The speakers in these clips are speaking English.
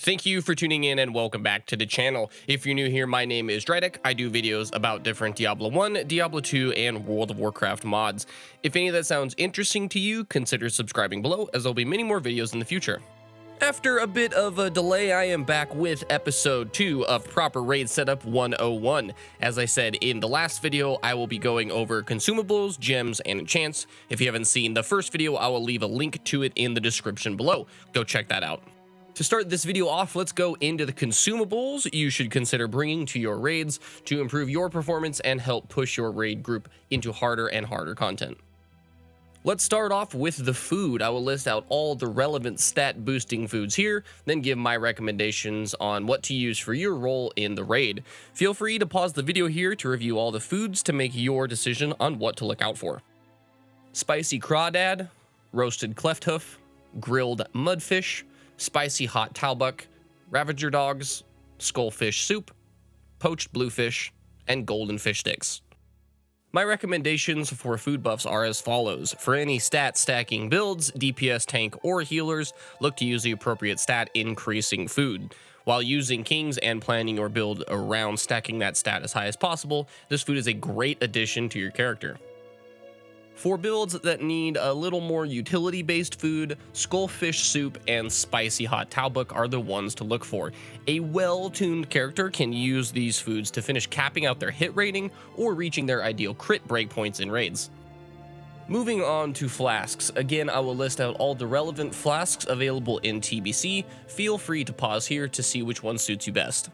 Thank you for tuning in and welcome back to the channel. If you're new here, my name is Drydeck. I do videos about different Diablo 1, Diablo 2, and World of Warcraft mods. If any of that sounds interesting to you, consider subscribing below, as there'll be many more videos in the future. After a bit of a delay, I am back with episode 2 of Proper Raid Setup 101. As I said in the last video, I will be going over consumables, gems, and enchants. If you haven't seen the first video, I will leave a link to it in the description below. Go check that out. To start this video off, let's go into the consumables you should consider bringing to your raids to improve your performance and help push your raid group into harder and harder content. Let's start off with the food. I will list out all the relevant stat boosting foods here, then give my recommendations on what to use for your role in the raid. Feel free to pause the video here to review all the foods to make your decision on what to look out for. Spicy crawdad, roasted cleft hoof, grilled mudfish, spicy hot talbuck, ravager dogs, skullfish soup, poached bluefish, and golden fish sticks. My recommendations for food buffs are as follows. For any stat stacking builds, DPS, tank, or healers, look to use the appropriate stat increasing food. While using kings and planning your build around stacking that stat as high as possible, this food is a great addition to your character. For builds that need a little more utility-based food, skullfish soup and spicy hot talbuck are the ones to look for. A well-tuned character can use these foods to finish capping out their hit rating or reaching their ideal crit breakpoints in raids. Moving on to flasks. Again, I will list out all the relevant flasks available in TBC. Feel free to pause here to see which one suits you best.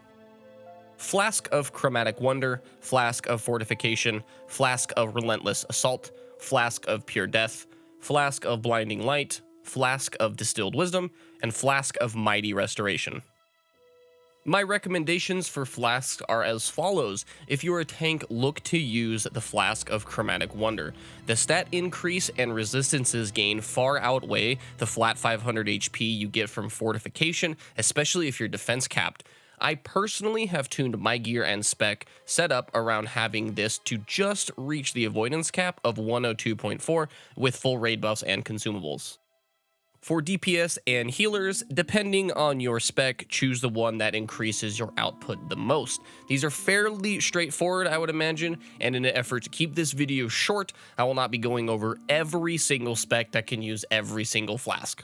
Flask of Chromatic Wonder, Flask of Fortification, Flask of Relentless Assault, Flask of Pure Death, Flask of Blinding Light, Flask of Distilled Wisdom, and Flask of Mighty Restoration. My recommendations for flasks are as follows. If you're a tank, look to use the Flask of Chromatic Wonder. The stat increase and resistances gain far outweigh the flat 500 HP you get from Fortification, especially if you're defense capped. I personally have tuned my gear and spec set up around having this to just reach the avoidance cap of 102.4 with full raid buffs and consumables. For DPS and healers, depending on your spec, choose the one that increases your output the most. These are fairly straightforward, I would imagine, and in an effort to keep this video short, I will not be going over every single spec that can use every single flask.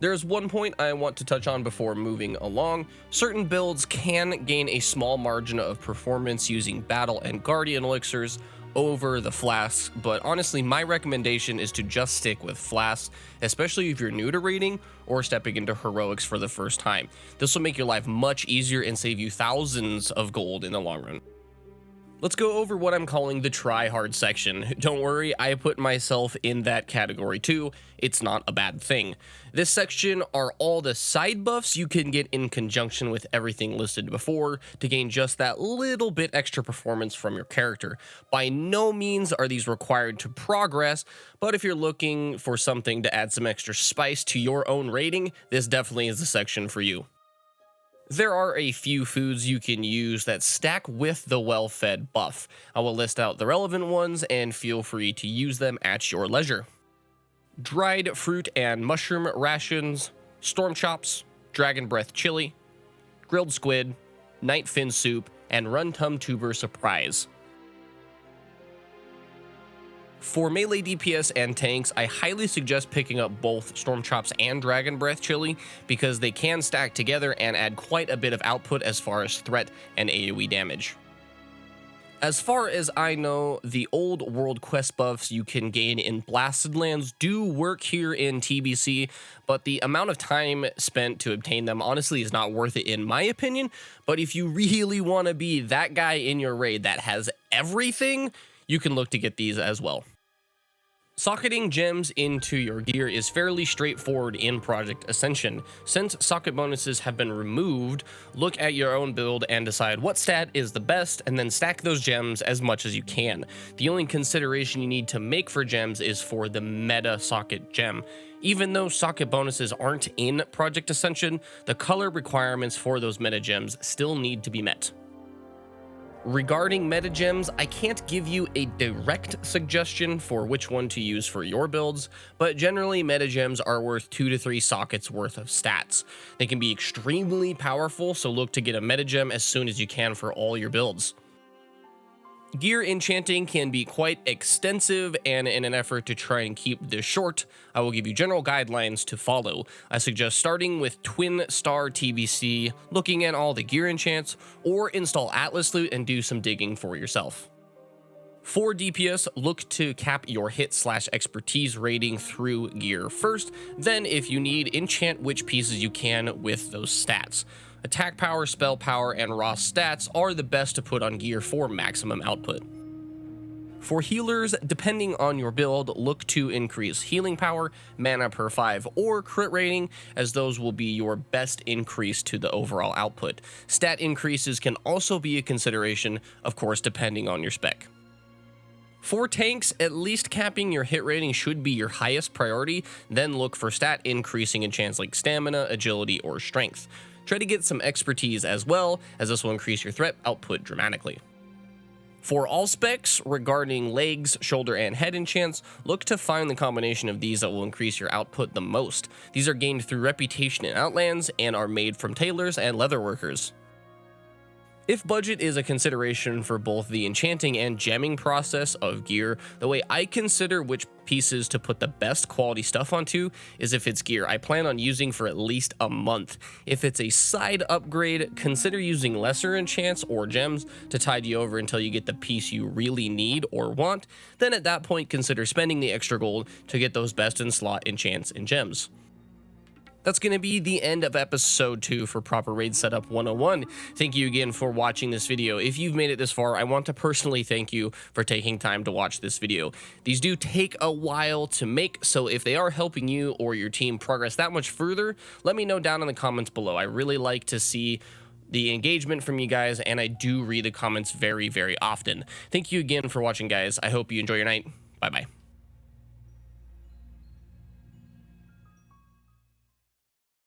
There's one point I want to touch on before moving along. Certain builds can gain a small margin of performance using battle and guardian elixirs over the flasks, but honestly my recommendation is to just stick with flasks, especially if you're new to raiding or stepping into heroics for the first time. This will make your life much easier and save you thousands of gold in the long run. Let's go over what I'm calling the try-hard section. Don't worry, I put myself in that category too. It's not a bad thing. This section are all the side buffs you can get in conjunction with everything listed before to gain just that little bit extra performance from your character. By no means are these required to progress, but if you're looking for something to add some extra spice to your own rating, this definitely is the section for you. There are a few foods you can use that stack with the well-fed buff. I will list out the relevant ones and feel free to use them at your leisure. Dried fruit and mushroom rations, storm chops, dragon breath chili, grilled squid, night fin soup, and runtum tuber surprise. For melee DPS and tanks, I highly suggest picking up both Storm Chops and Dragon Breath Chili because they can stack together and add quite a bit of output as far as threat and AoE damage. As far as I know, the old world quest buffs you can gain in Blasted Lands do work here in TBC, but the amount of time spent to obtain them honestly is not worth it in my opinion. But if you really want to be that guy in your raid that has everything, you can look to get these as well. Socketing gems into your gear is fairly straightforward in Project Ascension. Since socket bonuses have been removed, look at your own build and decide what stat is the best, and then stack those gems as much as you can. The only consideration you need to make for gems is for the meta socket gem. Even though socket bonuses aren't in Project Ascension, the color requirements for those meta gems still need to be met. Regarding meta gems, I can't give you a direct suggestion for which one to use for your builds, but generally meta gems are worth 2 to 3 sockets worth of stats. They can be extremely powerful, so look to get a meta gem as soon as you can for all your builds. Gear enchanting can be quite extensive, and in an effort to try and keep this short, I will give you general guidelines to follow. I suggest starting with Twin Star TBC, looking at all the gear enchants, or install Atlas Loot and do some digging for yourself. For DPS, look to cap your hit/expertise rating through gear first, then if you need, enchant which pieces you can with those stats. Attack power, spell power, and raw stats are the best to put on gear for maximum output. For healers, depending on your build, look to increase healing power, mana per 5, or crit rating, as those will be your best increase to the overall output. Stat increases can also be a consideration, of course, depending on your spec. For tanks, at least capping your hit rating should be your highest priority, then look for stat increasing enchants like stamina, agility, or strength. Try to get some expertise as well, as this will increase your threat output dramatically. For all specs regarding legs, shoulder, and head enchants, look to find the combination of these that will increase your output the most. These are gained through reputation in Outlands and are made from tailors and leatherworkers. If budget is a consideration for both the enchanting and gemming process of gear, the way I consider which pieces to put the best quality stuff onto is if it's gear I plan on using for at least a month. If it's a side upgrade, consider using lesser enchants or gems to tide you over until you get the piece you really need or want. Then at that point, consider spending the extra gold to get those best in slot enchants and gems. That's going to be the end of episode 2 for Proper Raid Setup 101. Thank you again for watching this video. If you've made it this far, I want to personally thank you for taking time to watch this video. These do take a while to make, so if they are helping you or your team progress that much further, let me know down in the comments below. I really like to see the engagement from you guys, and I do read the comments very, very often. Thank you again for watching, guys. I hope you enjoy your night. Bye-bye.